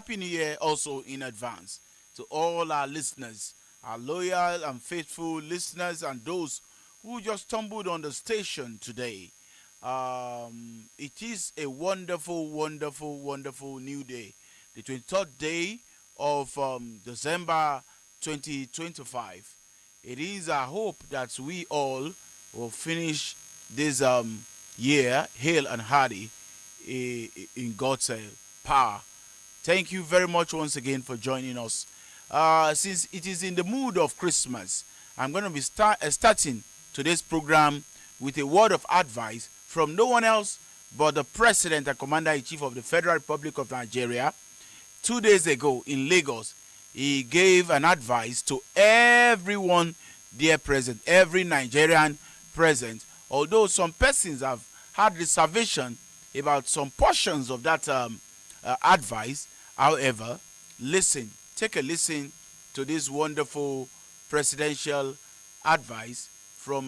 Happy New Year also in advance to all our listeners, our loyal and faithful listeners, and those who just stumbled on the station today. It is a wonderful, wonderful, wonderful new day, the 23rd day of December 2025. It is our hope that we all will finish this year hale and hearty in God's power. Thank you very much once again for joining us. Since it is in the mood of Christmas, I'm going to be starting today's program with a word of advice from no one else but the President and Commander-in-Chief of the Federal Republic of Nigeria. 2 days ago in Lagos, he gave an advice to everyone there present, every Nigerian present, although some persons have had reservation about some portions of that advice. However, take a listen to this wonderful presidential advice from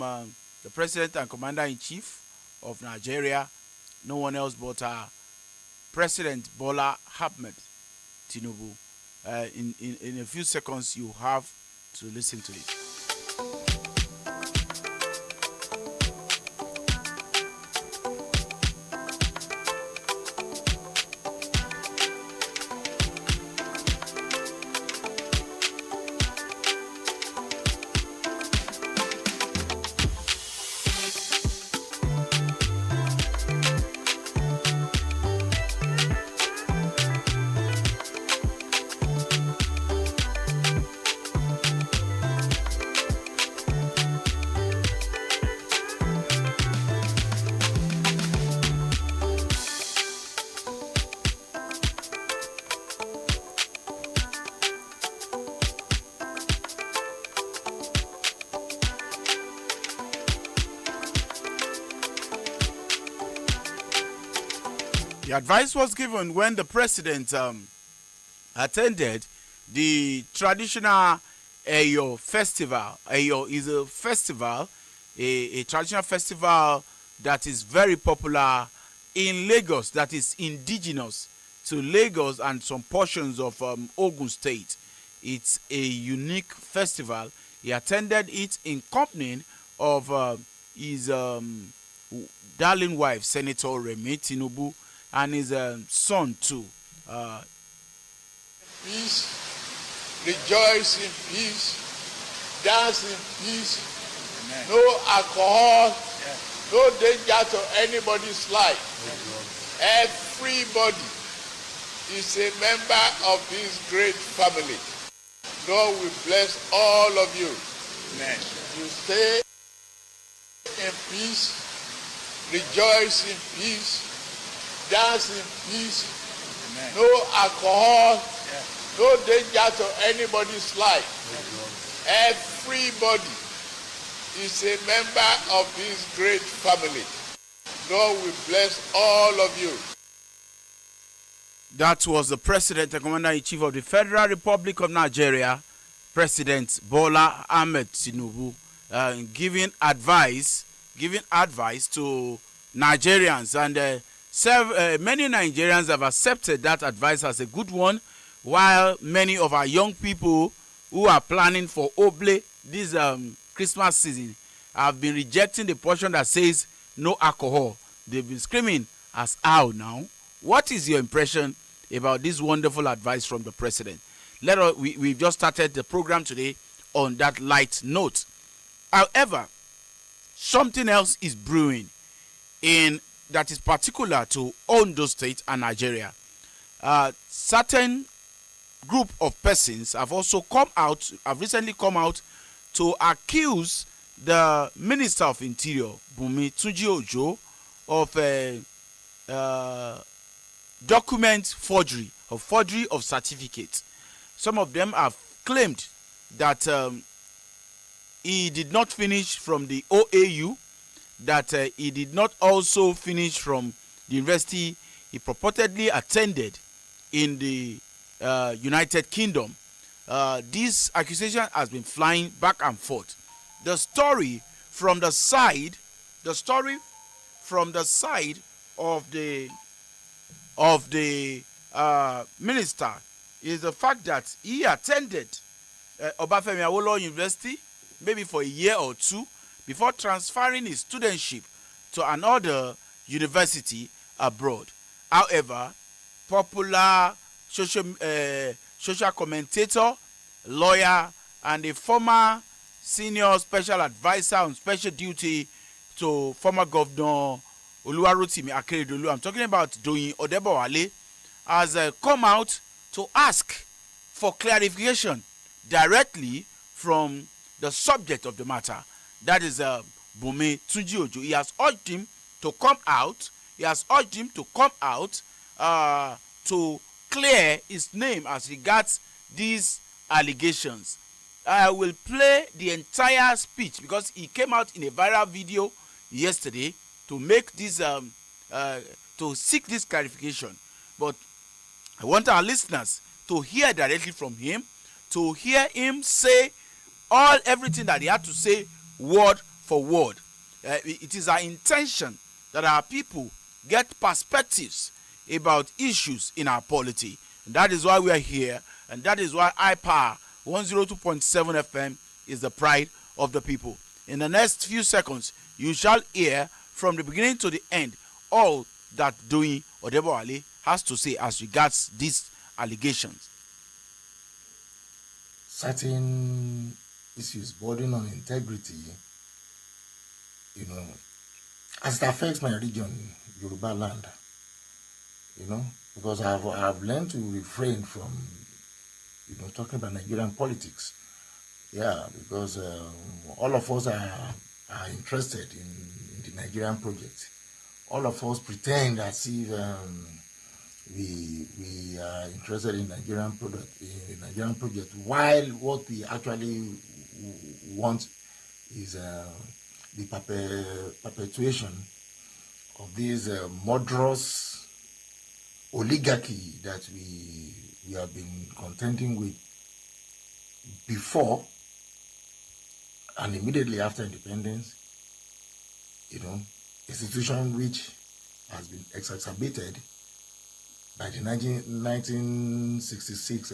the President and Commander-in-Chief of Nigeria, no one else but President Bola Ahmed Tinubu. In a few seconds, you have to listen to it. The advice was given when the president attended the traditional Eyo festival. Eyo is a festival, a traditional festival that is very popular in Lagos, that is indigenous to Lagos and some portions of Ogun State. It's a unique festival. He attended it in company of his darling wife, Senator Remi Tinubu, and his son too. Peace, rejoice in peace, dance in peace. Amen. No alcohol, no danger to anybody's life. Everybody is a member of this great family. God will bless all of you. Amen. You stay in peace, rejoice in peace, dance in peace. Amen. No alcohol, no danger to anybody's life. Everybody is a member of this great family. God will bless all of you. That was the President and Commander-in-Chief of the Federal Republic of Nigeria, President Bola Ahmed Tinubu, giving advice to Nigerians, and many Nigerians have accepted that advice as a good one, while many of our young people who are planning for Oble this Christmas season have been rejecting the portion that says no alcohol. They've been screaming as how now. What is your impression about this wonderful advice from the president? We've just started the program today on that light note. However, something else is brewing that is particular to Ondo State and Nigeria. Certain group of persons have recently come out to accuse the Minister of Interior, Bumi Tunji-Ojo, of document forgery of certificates. Some of them have claimed that he did not finish from the OAU, that he did not also finish from the university he purportedly attended in the United Kingdom. This accusation has been flying back and forth. The story from the side of the minister is the fact that he attended Obafemi Awolowo University maybe for a year or two before transferring his studentship to another university abroad. However, popular social commentator, lawyer, and a former senior special advisor on special duty to former governor Oluwarotimi Akeredolu, I'm talking about Doyin Odebowale, has come out to ask for clarification directly from the subject of the matter. That is Bume Tunji Ojo. He has urged him to come out. He has urged him to come out to clear his name as regards these allegations. I will play the entire speech because he came out in a viral video yesterday to make this to seek this clarification. But I want our listeners to hear directly from him, to hear him say everything that he had to say word for word. It is our intention that our people get perspectives about issues in our polity. And that is why we are here, and that is why iPower 102.7 FM is the pride of the people. In the next few seconds, you shall hear from the beginning to the end all that Doyin Odebowale has to say as regards these allegations. Certain issues bordering on integrity, as it affects my region, Yoruba land, because I've learned to refrain from, talking about Nigerian politics. Yeah, because all of us are interested in the Nigerian project. All of us pretend as if we are interested in Nigerian project, while what we actually want is the perpetuation of this murderous oligarchy that we have been contending with before and immediately after independence. Institution which has been exacerbated by the 1966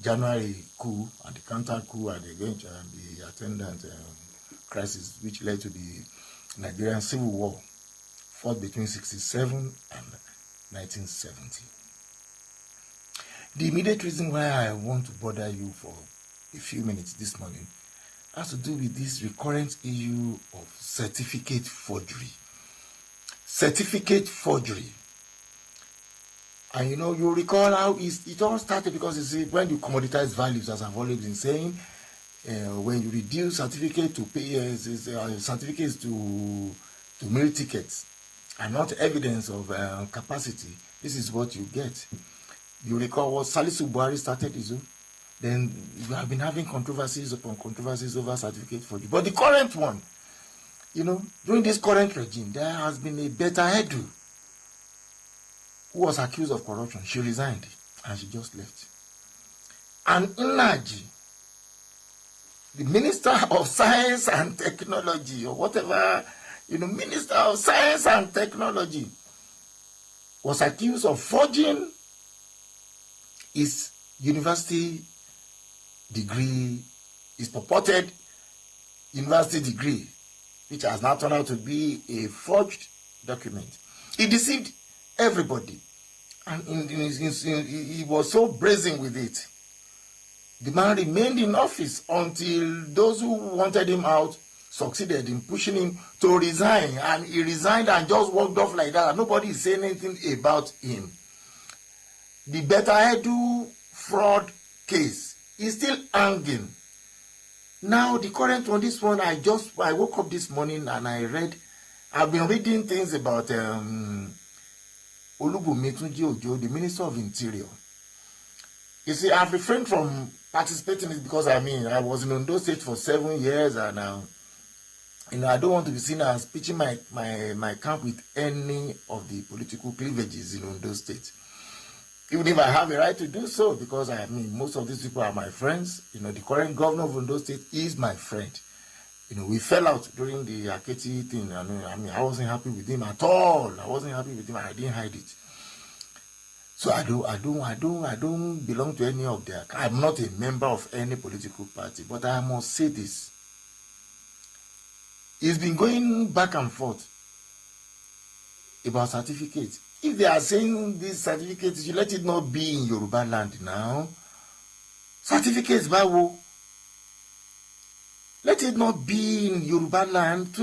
January coup and the counter coup and the attendant crisis, which led to the Nigerian Civil War, fought between 1967 and 1970. The immediate reason why I want to bother you for a few minutes this morning has to do with this recurrent issue of certificate forgery. Certificate forgery. And you recall how it all started because when you commoditize values, as I've always been saying, when you reduce certificate to pay certificates to meal tickets and not evidence of capacity, this is what you get. You recall what Salisu Buhari started is. Then you have been having controversies upon controversies over certificate forgery. But the current one, during this current regime, there has been a better Edu who was accused of corruption. She resigned and she just left. And Inaji, the Minister of Science and Technology, or whatever, Minister of Science and Technology, was accused of forging his university degree, his purported university degree, which has now turned out to be a forged document. He deceived everybody, and he was so brazen with it. The man remained in office until those who wanted him out succeeded in pushing him to resign, and he resigned and just walked off like that. Nobody is saying anything about him. The Better Edu fraud case is still hanging. Now the current one, this one, I woke up this morning and I've been reading things about Olubunmi Tunji Ojo, the Minister of Interior. You see, I've refrained from participating in it because I was in Ondo State for 7 years, and I don't want to be seen as pitching my camp with any of the political cleavages in Ondo State. Even if I have a right to do so, because most of these people are my friends. The current governor of Ondo State is my friend. We fell out during the Aketi thing. I wasn't happy with him at all. I wasn't happy with him, and I didn't hide it. So I don't belong to any of their. I'm not a member of any political party, but I must say this. It's been going back and forth about certificates. If they are saying these certificates, you let it not be in Yoruba land now. Certificates, Bawo. Let it not be in Yoruba land.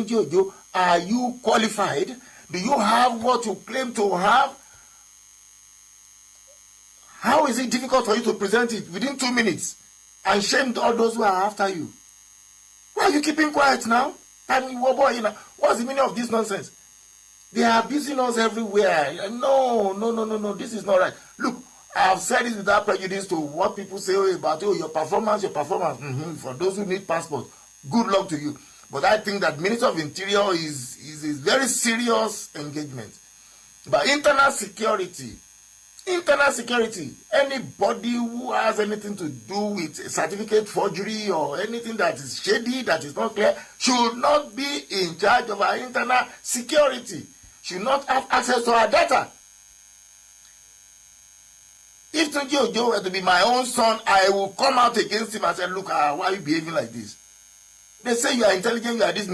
Are you qualified? Do you have what you claim to have? How is it difficult for you to present it within 2 minutes and shame all those who are after you? Why are you keeping quiet now? What's the meaning of this nonsense? They are abusing us everywhere. No. This is not right. Look, I have said it without prejudice to what people say about your performance. For those who need passport, good luck to you. But I think that Minister of Interior is a very serious engagement. But internal security, anybody who has anything to do with certificate forgery or anything that is shady, that is not clear, should not be in charge of our internal security, should not have access to our data. If Tunji Ojo were to be my own son, I will come out against him and say, look, why are you behaving like this? They say you are intelligent, you are this.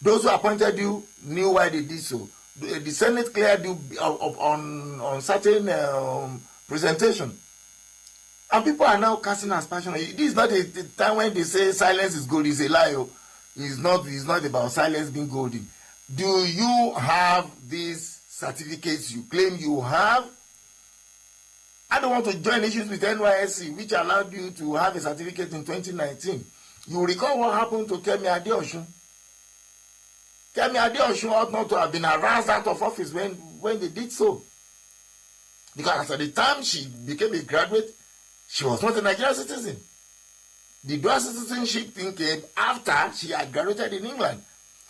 Those who appointed you knew why they did so. The Senate cleared you on certain presentation. And people are now casting aspersion. This is not a time when they say silence is gold. It's a lie. It's not about silence being golden. Do you have these certificates you claim you have? I don't want to join issues with NYSC, which allowed you to have a certificate in 2019. You recall what happened to Kemi Adeosun? Kemi Adeosun ought not to have been harassed out of office when they did so. Because at the time she became a graduate, she was not a Nigerian citizen. The dual citizenship thing came after she had graduated in England.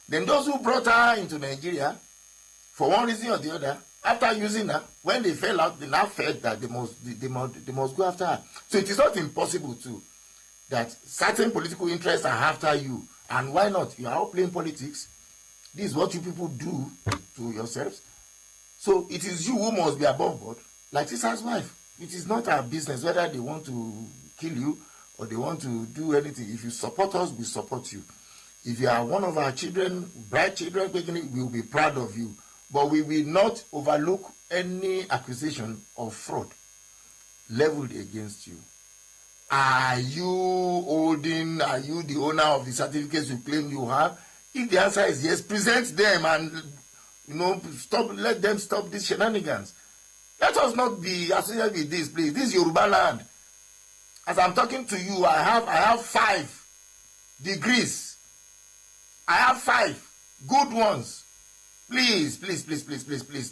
Then those who brought her into Nigeria, for one reason or the other, after using her, when they fell out, they now felt that they must go after her. So it is not impossible too that certain political interests are after you. And why not? You are all playing politics. This is what you people do to yourselves. So it is you who must be above board. Like this wife. It is not our business whether they want to kill you or they want to do anything. If you support us, we support you. If you are one of our children, bright children, we will be proud of you. But we will not overlook any accusation of fraud leveled against you. Are you the owner of the certificates you claim you have? If the answer is yes, present them and let them stop these shenanigans. Let us not be associated with this, please. This is Yoruba land. As I'm talking to you, I have 5 degrees. I have 5 good ones. Please.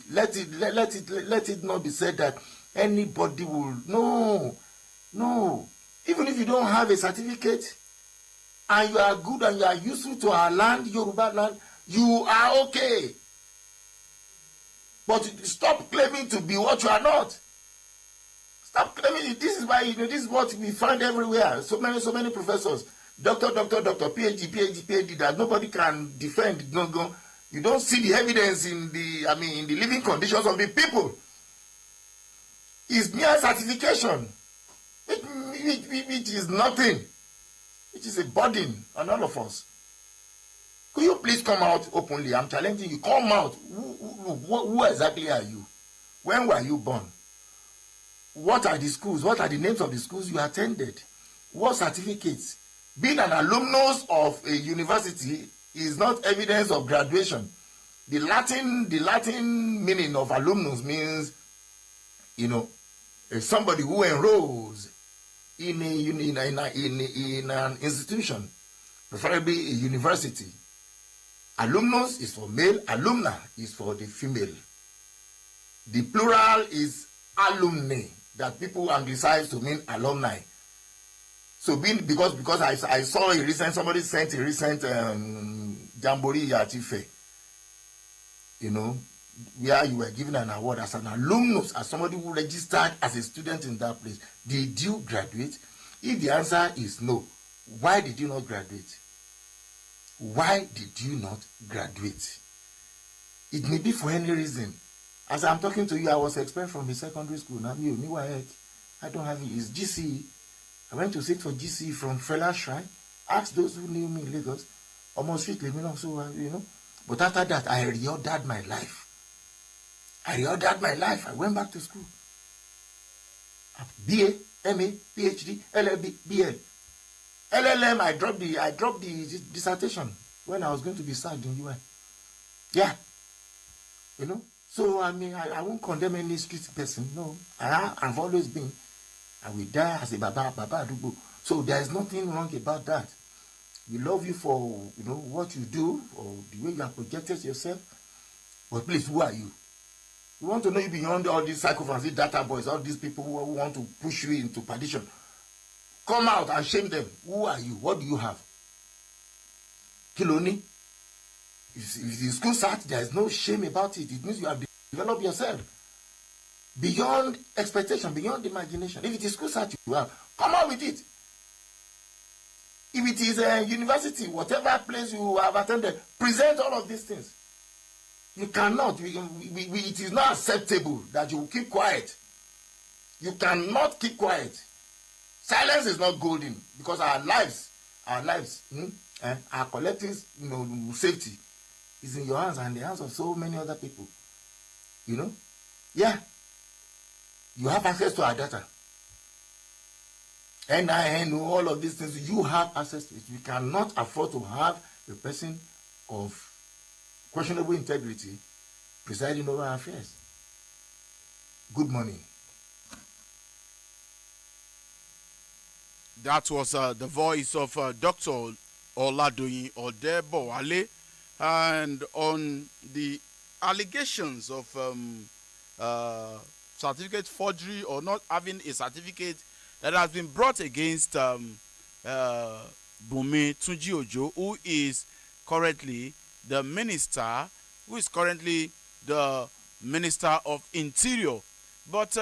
Let it not be said that anybody will. No. Even if you don't have a certificate and you are good and you are useful to our land, Yoruba land, you are okay. But stop claiming to be what you are not. Stop claiming. This is why this is what we find everywhere. So many professors, doctor, PhD, that nobody can defend. You don't see the evidence in the living conditions of the people. It's mere certification, which is nothing, which is a burden on all of us. Could you please come out openly? I'm challenging you. Come out. Who exactly are you? When were you born? What are the schools? What are the names of the schools you attended? What certificates? Being an alumnus of a university is not evidence of graduation. The Latin meaning of alumnus means, somebody who enrolls in an institution, preferably a university. Alumnus is for male, alumna is for the female. The plural is alumni, that people anglicize to mean alumni. So because I saw somebody sent a recent jamboree at Ife, where you were given an award as an alumnus, as somebody who registered as a student in that place. Did you graduate? If the answer is no, why did you not graduate? Why did you not graduate? It may be for any reason. As I'm talking to you, I was expelled from the secondary school. Now, I don't have it. It's GCE. I went to sit for GCE from Fela Shrine. Ask those who knew me in Lagos. Almost fit me now, so But after that, I reordered my life. I went back to school. BA, MA, PhD, LLB, BL. LLM, I dropped the dissertation when I was going to be sacked in UN. Yeah. So, I won't condemn any street person. No. I've always been. I will die as a Baba Adubo. So, there is nothing wrong about that. We love you for, what you do or the way you have projected yourself. But please, who are you? We want to know you beyond all these psychophancy data boys, all these people who want to push you into perdition. Come out and shame them. Who are you? What do you have? Kiloni? If the school sat, there is no shame about it. It means you have developed yourself. Beyond expectation, beyond imagination. If it is school sat you have, come out with it. If it is a university, whatever place you have attended, present all of these things. You cannot. It is not acceptable that you keep quiet. You cannot keep quiet. Silence is not golden because our lives, our collective, safety is in your hands and the hands of so many other people. Yeah. You have access to our data. NIN, all of these things, you have access to it. We cannot afford to have a person of questionable integrity presiding over our affairs. Good morning. That was the voice of Dr. Oladoyin Odebowale, and on the allegations of certificate forgery or not having a certificate that has been brought against Bumi Tunji Ojo, who is currently the minister of Interior. But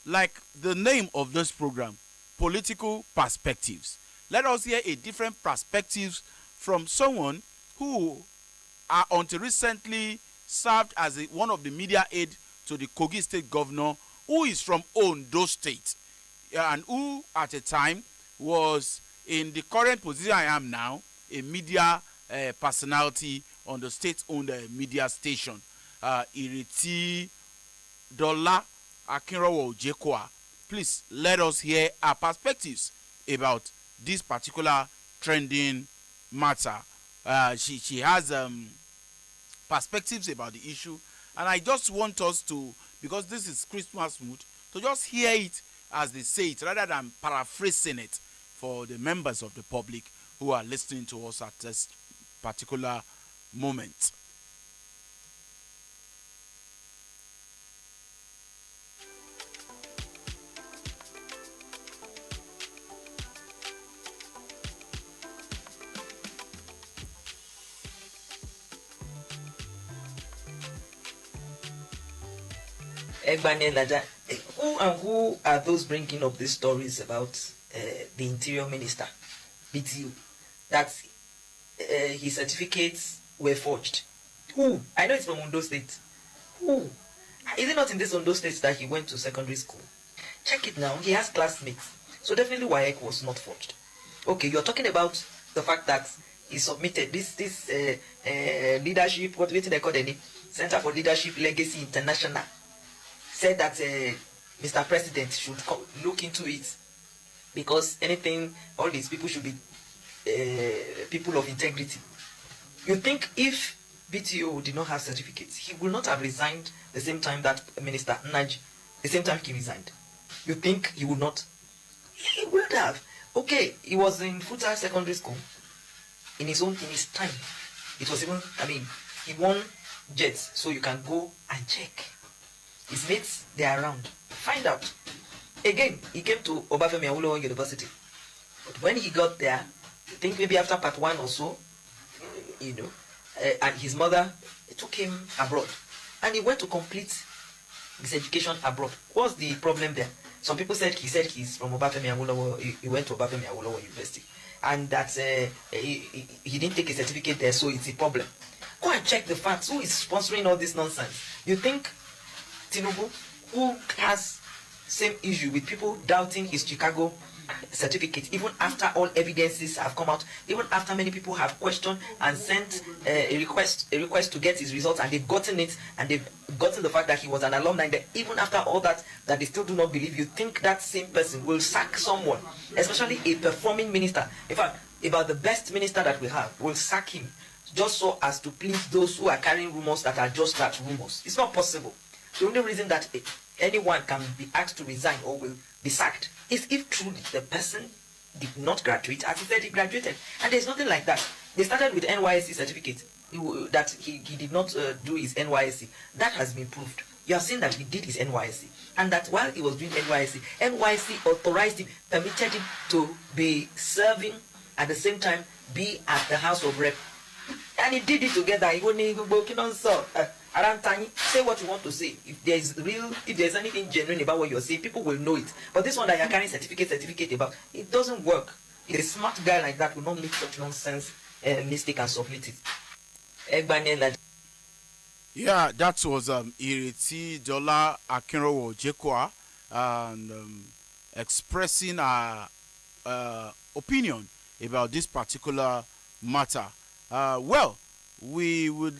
like the name of this program, Political Perspectives, let us hear a different perspectives from someone who until recently served as one of the media aide to the Kogi State governor, who is from Ondo State, and who at a time was in the current position I am now, a media personality on the state-owned media station, Iriti Dola Akinrowo Ojekwa. Please let us hear our perspectives about this particular trending matter. She has perspectives about the issue, and I just want us to, because this is Christmas mood, to just hear it as they say it rather than paraphrasing it for the members of the public who are listening to us at this particular moment. Who are those bringing up these stories about the Interior Minister, BTU, that his certificates were forged? Who? I know it's from Ondo State. Who? Is it not in this Ondo State that he went to secondary school? Check it now. He has classmates. So definitely WAEC was not forged. Okay, you're talking about the fact that he submitted this leadership, what do they call it? Center for Leadership Legacy International, said that Mr. President should look into it, because all these people should be people of integrity. You think if BTO did not have certificates, he would not have resigned the same time that Minister Naj, the same time he resigned? You think he would not? He would have. Okay, he was in Futa Secondary School. In his time, it was even, he won jets, so you can go and check. His mates, they are around. Find out. Again, he came to Obafemi Awolowo University. But when he got there, I think maybe after part 1 or so, and his mother took him abroad. And he went to complete his education abroad. What's the problem there? Some people said he's from Obafemi Awolowo. He went to Obafemi Awolowo University. And that he didn't take a certificate there, so it's a problem. Go and check the facts. Who is sponsoring all this nonsense? You think Tinubu, who has same issue with people doubting his Chicago certificate, even after all evidences have come out, even after many people have questioned and sent a request to get his results, and they've gotten it, and they've gotten the fact that he was an alumni, that even after all that they still do not believe. You think that same person will sack someone, especially a performing minister? In fact, about the best minister that we have, will sack him just so as to please those who are carrying rumors that are just that, rumors. It's not possible. The only reason that anyone can be asked to resign or will be sacked is if truly the person did not graduate as he said he graduated. And there's nothing like that. They started with NYSC certificate, that he did not do his NYSC. That has been proved. You have seen that he did his NYSC, and that while he was doing NYSC authorized him, permitted him to be serving at the same time, be at the House of Rep. And he did it together. He only working on so. Say what you want to say. If there's anything genuine about what you're saying, people will know it. But this one that you're carrying certificate about, it doesn't work. A smart guy like that will not make such nonsense mistake and submit it. Yeah, that was Ireti Dola Akinrowo Jekwa, and expressing our opinion about this particular matter. Well,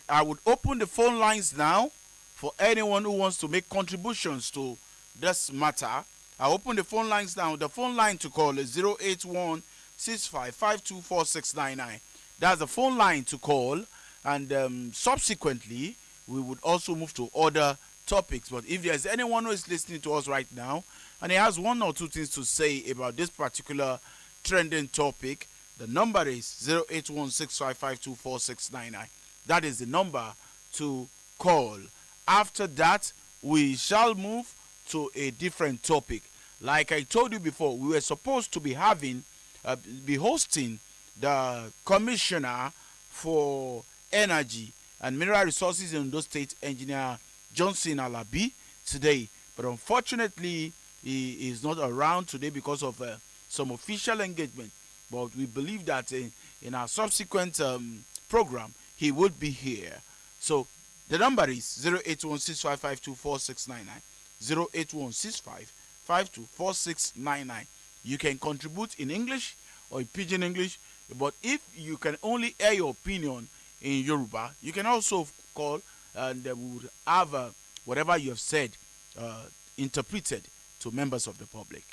I would open the phone lines now for anyone who wants to make contributions to this matter. I open the phone lines now. The phone line to call is 08165524699. That's the phone line to call, and subsequently we would also move to other topics. But if there's anyone who is listening to us right now and he has one or two things to say about this particular trending topic, the number is 08165524699. That is the number to call. After that, we shall move to a different topic. Like I told you before, we were supposed to be hosting the Commissioner for Energy and Mineral Resources in Ondo State, Engineer Johnson Alabi, today. But unfortunately, he is not around today because of some official engagement. But we believe that in our subsequent program, he would be here. So the number is 08165524699. 08165524699. You can contribute in English or in Pidgin English. But if you can only air your opinion in Yoruba, you can also call, and we would have whatever you have said interpreted to members of the public.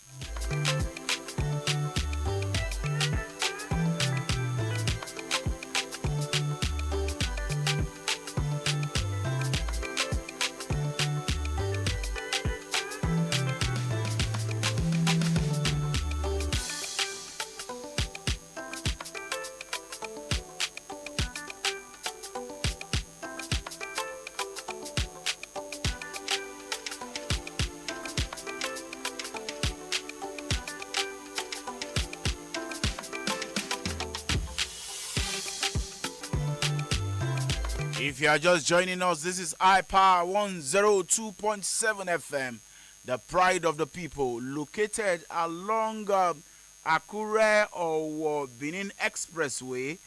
If you are just joining us, this is iPower 102.7 FM, the pride of the people, located along Akure or Benin Expressway,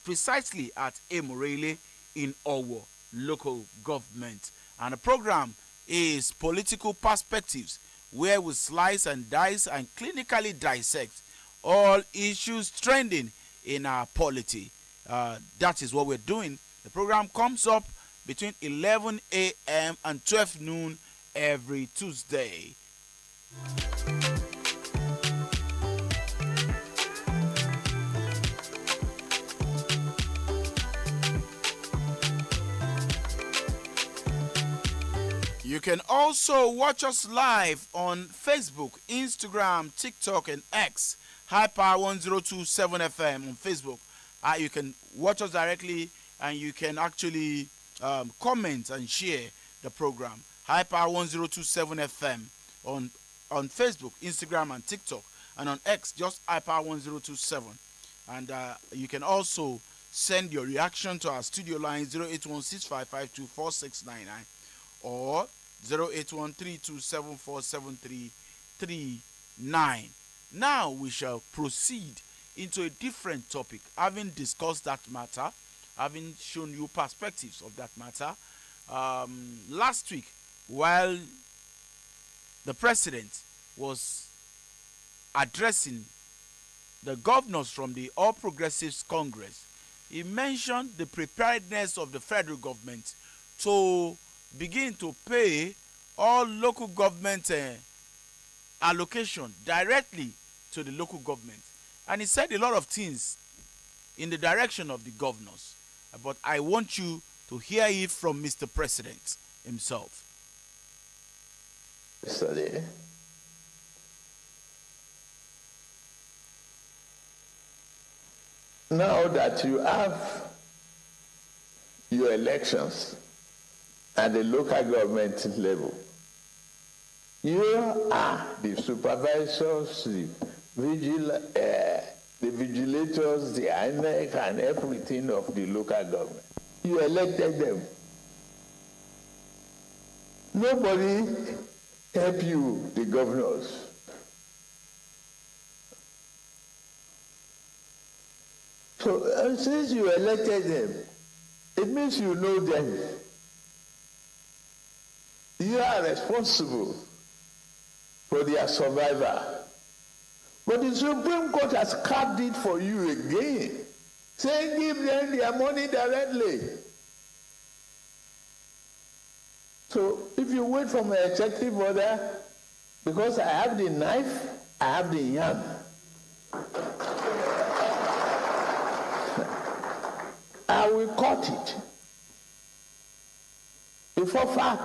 precisely at Emurele in Owo local government. And the program is Political Perspectives, where we slice and dice and clinically dissect all issues trending in our polity. That is what we're doing. The program comes up between 11 a.m. and 12 noon every Tuesday. You can also watch us live on Facebook, Instagram, TikTok, and X. Hyper 1027 FM on Facebook. You can watch us directly, and you can actually comment and share the program. Hyper 1027 FM on Facebook, Instagram, and TikTok, and on X, just Hyper 1027. And you can also send your reaction to our studio line 08165524699 or 08132747339. Now we shall proceed into a different topic. Having discussed that matter, having shown you perspectives of that matter, last week while the president was addressing the governors from the All Progressives Congress, he mentioned the preparedness of the federal government to begin to pay all local government allocation directly to the local government. And he said a lot of things in the direction of the governors. But I want you to hear it from Mr. President himself. Yesterday, now that you have your elections at the local government level, you are the supervisors, the vigilators, the INEC, and everything of the local government. You elected them. Nobody help you, the governors. So since you elected them, it means you know them. You are responsible for their survival. But the Supreme Court has carved it for you again, saying give them their money directly. So if you wait for my executive order, because I have the knife, I have the yam. I will cut it. Before FAC,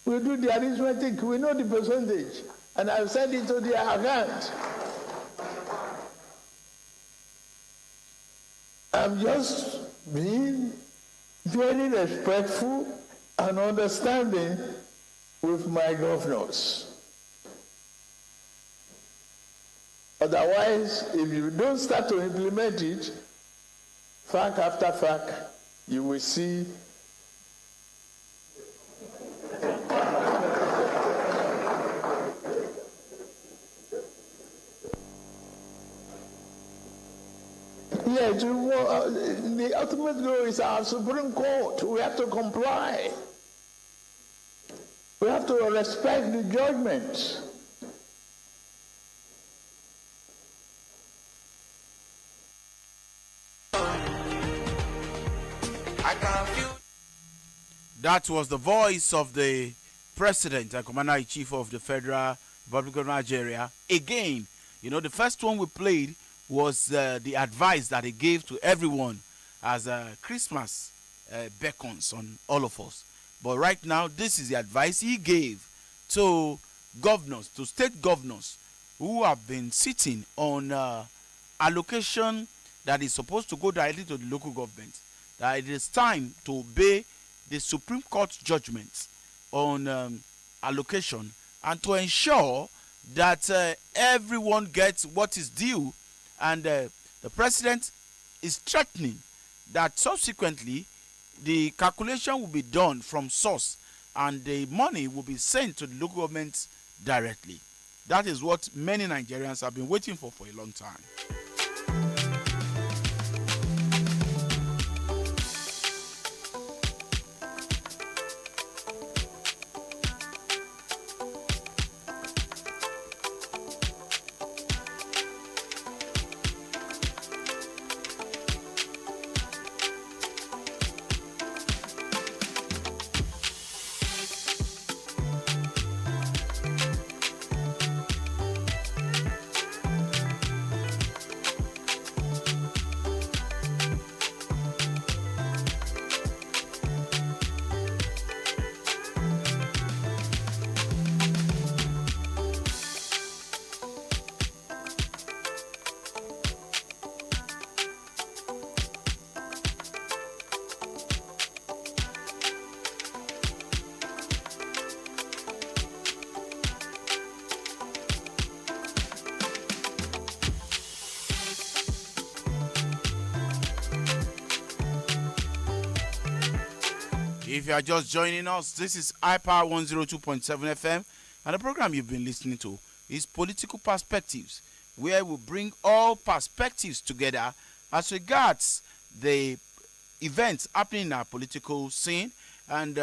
we do the arithmetic, we know the percentage, and I'll send it to their account. I'm just being very respectful and understanding with my governors. Otherwise, if you don't start to implement it, fact after fact, you will see yes, the ultimate goal is our Supreme Court. We have to comply. We have to respect the judgments. That was the voice of the President and Commander-in-Chief of the Federal Republic of Nigeria. Again, you know, the first one we played was the advice that he gave to everyone as Christmas beckons on all of us. But right now, this is the advice he gave to governors, to state governors who have been sitting on allocation that is supposed to go directly to the local government. That it is time to obey the Supreme Court judgment on allocation and to ensure that everyone gets what is due. And the president is threatening that subsequently the calculation will be done from source and the money will be sent to the local government directly. That is what many Nigerians have been waiting for a long time. If you are just joining us, this is iPower 102.7 FM, and the program you've been listening to is Political Perspectives, where we bring all perspectives together as regards the events happening in our political scene And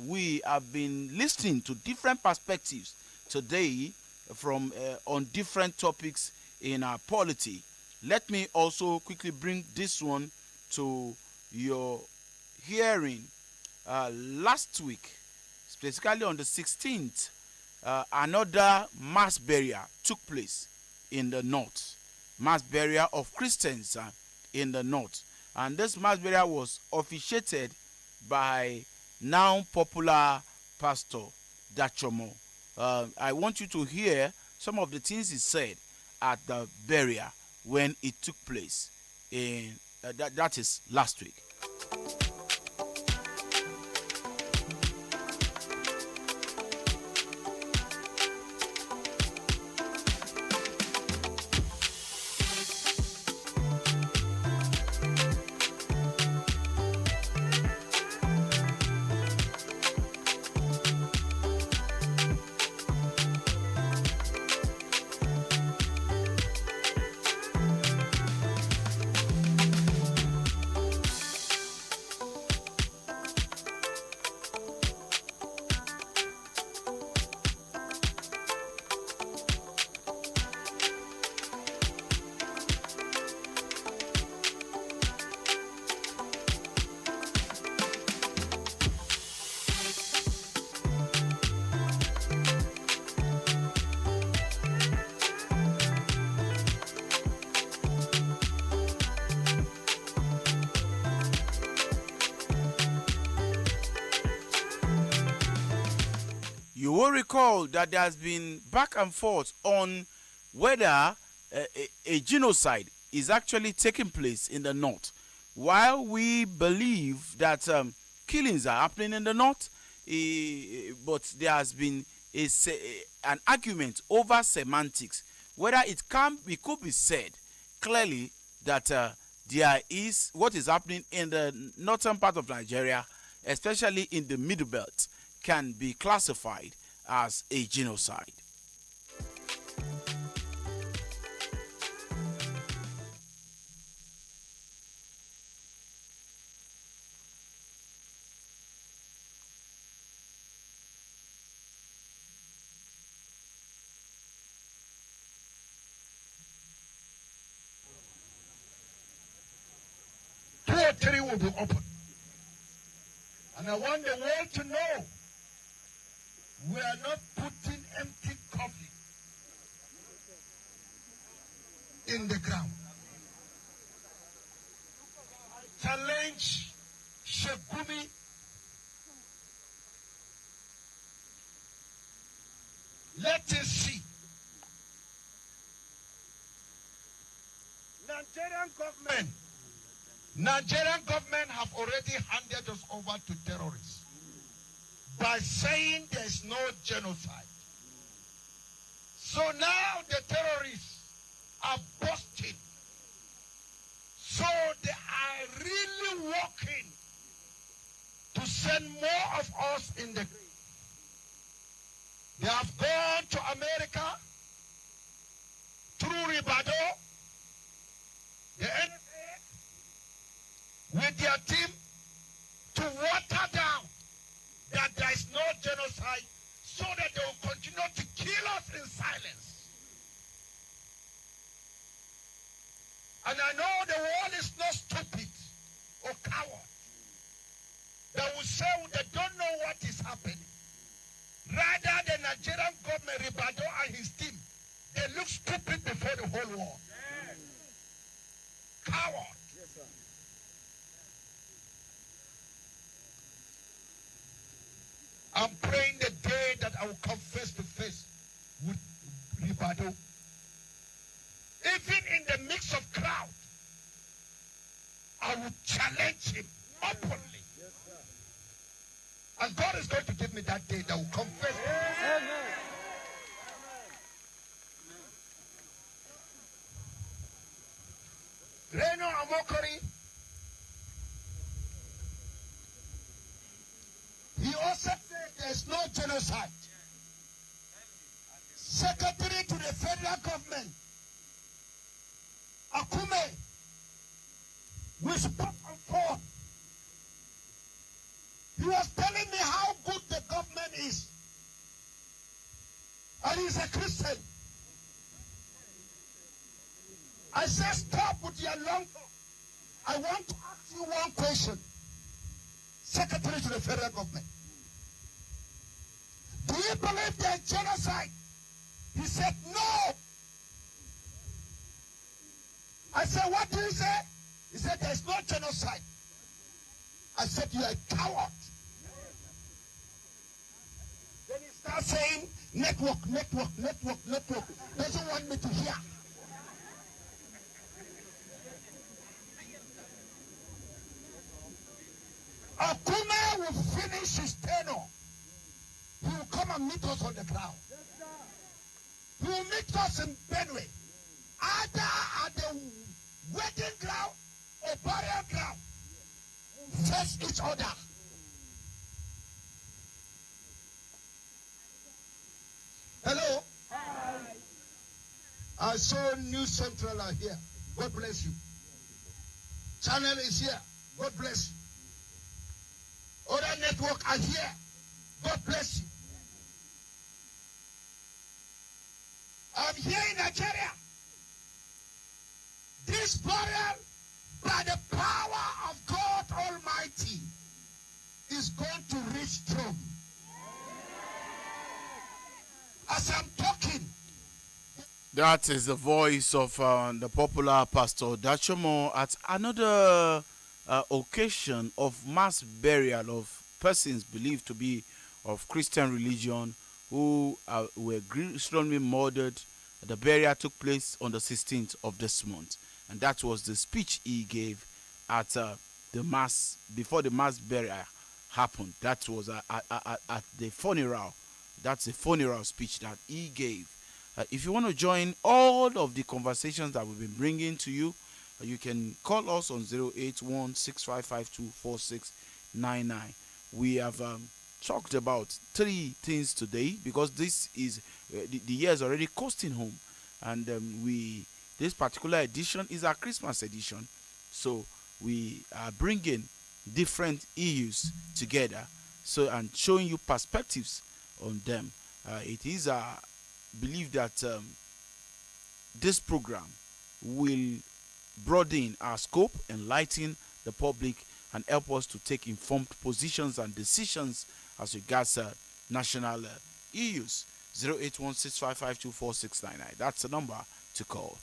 we have been listening to different perspectives today from on different topics in our polity. Let me also quickly bring this one to your hearing. Last week, specifically on the 16th, another mass burial took place in the north. Mass burial of Christians in the north. And this mass burial was officiated by now popular pastor Dachomo. I want you to hear some of the things he said at the burial when it took place in that is last week. You will recall that there has been back and forth on whether a genocide is actually taking place in the north. While we believe that killings are happening in the north, but there has been an argument over semantics, whether it could be said clearly that there is what is happening in the northern part of Nigeria, especially in the middle belt, can be classified as a genocide. Two or three will be open. And I want the world to know we are not putting empty coffee in the ground. Challenge Shekumi. Let us see. Nigerian government have already handed us over to terrorists by saying there is no genocide. So now the terrorists are busting. So they are really working to send more of us in the grave. They have gone to America through Ribado, the NSA, with their team to water down that there is no genocide so that they will continue to kill us in silence. And I know the world is not stupid or coward. They will say they don't know what is happening. Rather, the Nigerian government, Ribado and his team, they look stupid before the whole world. Yes. Coward. Yes, sir. I'm praying the day that I will come face to face with Ribado. Even in the mix of crowd, I will challenge him openly. Yes, sir. And God is going to give me that day that I will confess. Amen. Reno Amokori, he also said there's no genocide. Secretary to the federal government, Akume, we spoke and forth. He was telling me how good the government is. And he's a Christian. I said, stop with your long talk. I want to ask you one question. Secretary to the federal government. Do you believe there's genocide? He said, no. I said, what do you say? He said, there's no genocide. I said, you are a coward. Then he starts saying, network. Doesn't want me to hear. Akume will finish his tenure. He will come and meet us on the ground. He will meet us in Benue, either at the wedding ground or burial ground. Face each other. Hello? Hi. I saw News Central are here. God bless you. Channel is here. God bless you. Other network are here. God bless you. I'm here in Nigeria. This burial, by the power of God Almighty, is going to reach Rome. As I'm talking, That is the voice of the popular Pastor Dachomo at another occasion of mass burial of persons believed to be of Christian religion who were gruesomely murdered. The burial took place on the 16th of this month, and that was the speech he gave at the mass, before the mass burial happened. That was at the funeral. That's a funeral speech that he gave. If you want to join all of the conversations that we've been bringing to you, you can call us on 081-6552-4699. We have talked about three things today because this is the year is already coasting home, and this particular edition is our Christmas edition, so we are bringing different issues together, and showing you perspectives on them. It is believe that this program will broaden our scope, enlighten the public, and help us to take informed positions and decisions as regards national issues. 08165524699. That's the number to call.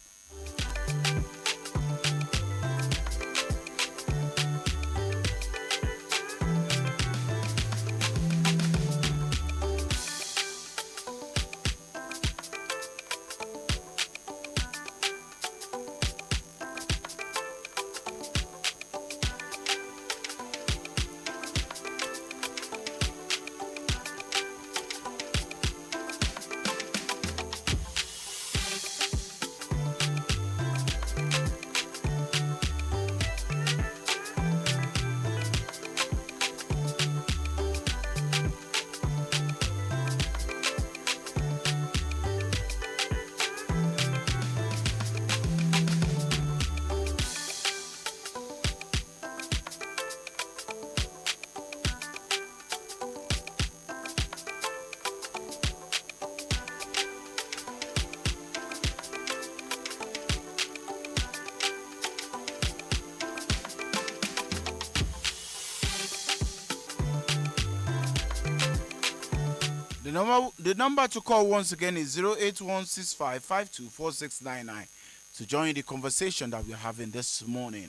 The number to call once again is 08165524699 to join the conversation that we're having this morning.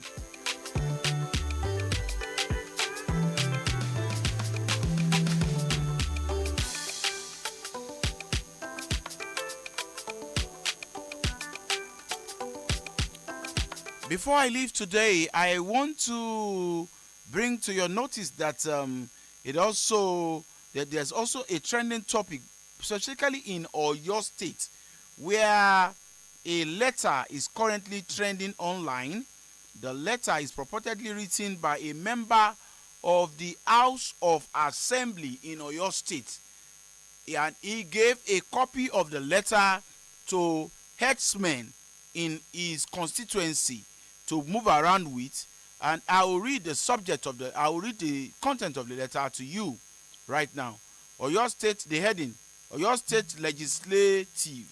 Before I leave today, I want to bring to your notice that there's also a trending topic, specifically in Oyo State, where a letter is currently trending online. The letter is purportedly written by a member of the House of Assembly in Oyo State, and he gave a copy of the letter to herdsmen in his constituency to move around with, And I will read the content of the letter to you right now. Oyo State, the heading, Oyo State Legislative,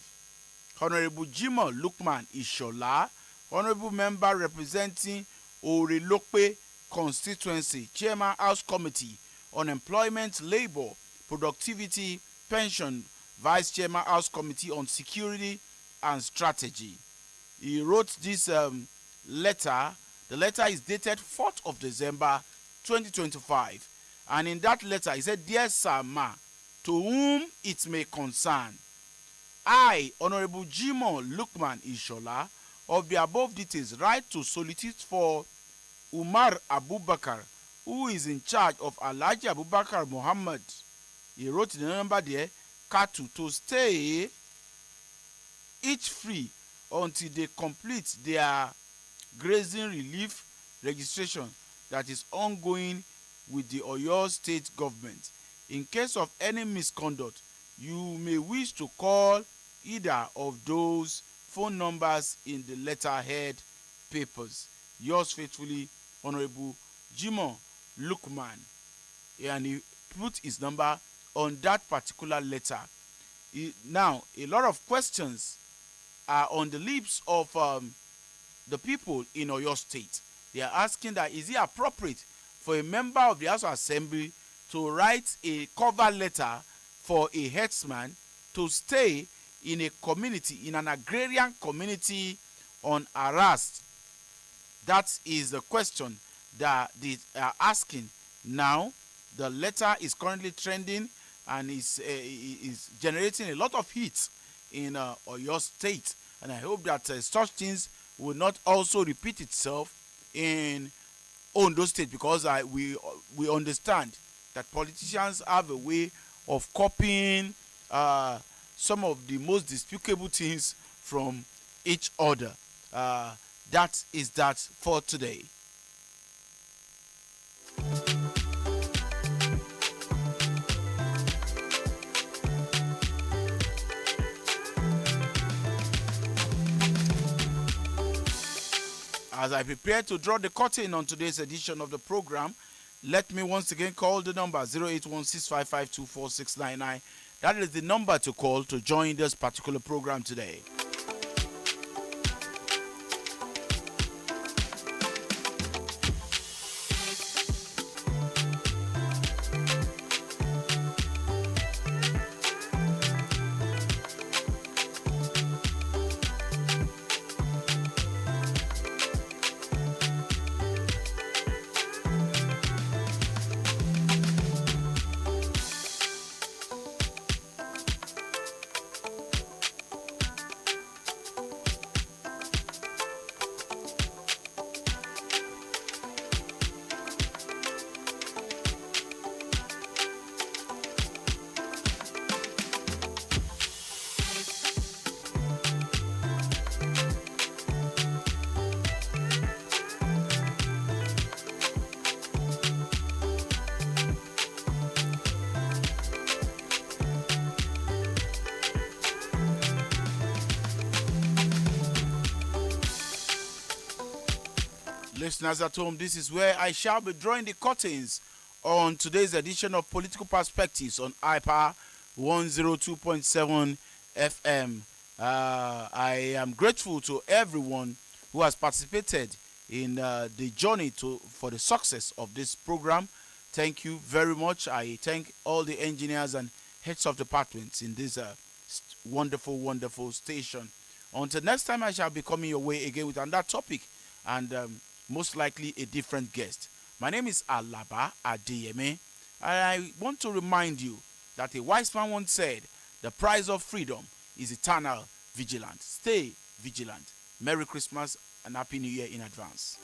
Honorable Jimoh Lukman Ishola, Honorable Member representing Orelope Constituency, Chairman House Committee on Employment, Labor, Productivity, Pension, Vice Chairman House Committee on Security and Strategy. He wrote this letter. The letter is dated 4th of December 2025. And in that letter, he said, Dear Sir Ma, to whom it may concern, I, Honorable Jimoh Lukman Ishola, of the above details, write to solicit for Umar Abubakar, who is in charge of Alhaji Abubakar Muhammad. He wrote the number there, Katu, to stay each free until they complete their grazing relief registration that is ongoing with the Oyo State government. In case of any misconduct, you may wish to call either of those phone numbers in the letterhead papers. Yours faithfully, Honorable Jimoh Lukman. And he put his number on that particular letter. Now, a lot of questions are on the lips of the people in Oyo State. They are asking that, is it appropriate for a member of the House of Assembly to write a cover letter for a herdsman to stay in a community, in an agrarian community, unharassed? That is the question that they are asking. Now, the letter is currently trending and is generating a lot of heat in Oyo State. And I hope that such things will not also repeat itself in Ondo State, because we understand that politicians have a way of copying some of the most despicable things from each other. That is that for today. As I prepare to draw the curtain on today's edition of the program, let me once again call the number 08165524699. That is the number to call to join this particular program today. Listeners at home, this is where I shall be drawing the curtains on today's edition of Political Perspectives on IPA 102.7 FM. I am grateful to everyone who has participated in the journey for the success of this program. Thank you very much. I thank all the engineers and heads of departments in this wonderful, wonderful station. Until next time, I shall be coming your way again with another topic and most likely a different guest. My name is Alaba Adeyemi, and I want to remind you that a wise man once said, the price of freedom is eternal vigilance. Stay vigilant. Merry Christmas and Happy New Year in advance.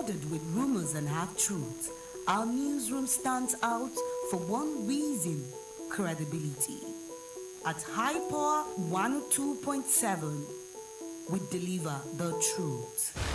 Flooded with rumors and half-truths, our newsroom stands out for one reason: credibility. At High Power 102.7, we deliver the truth.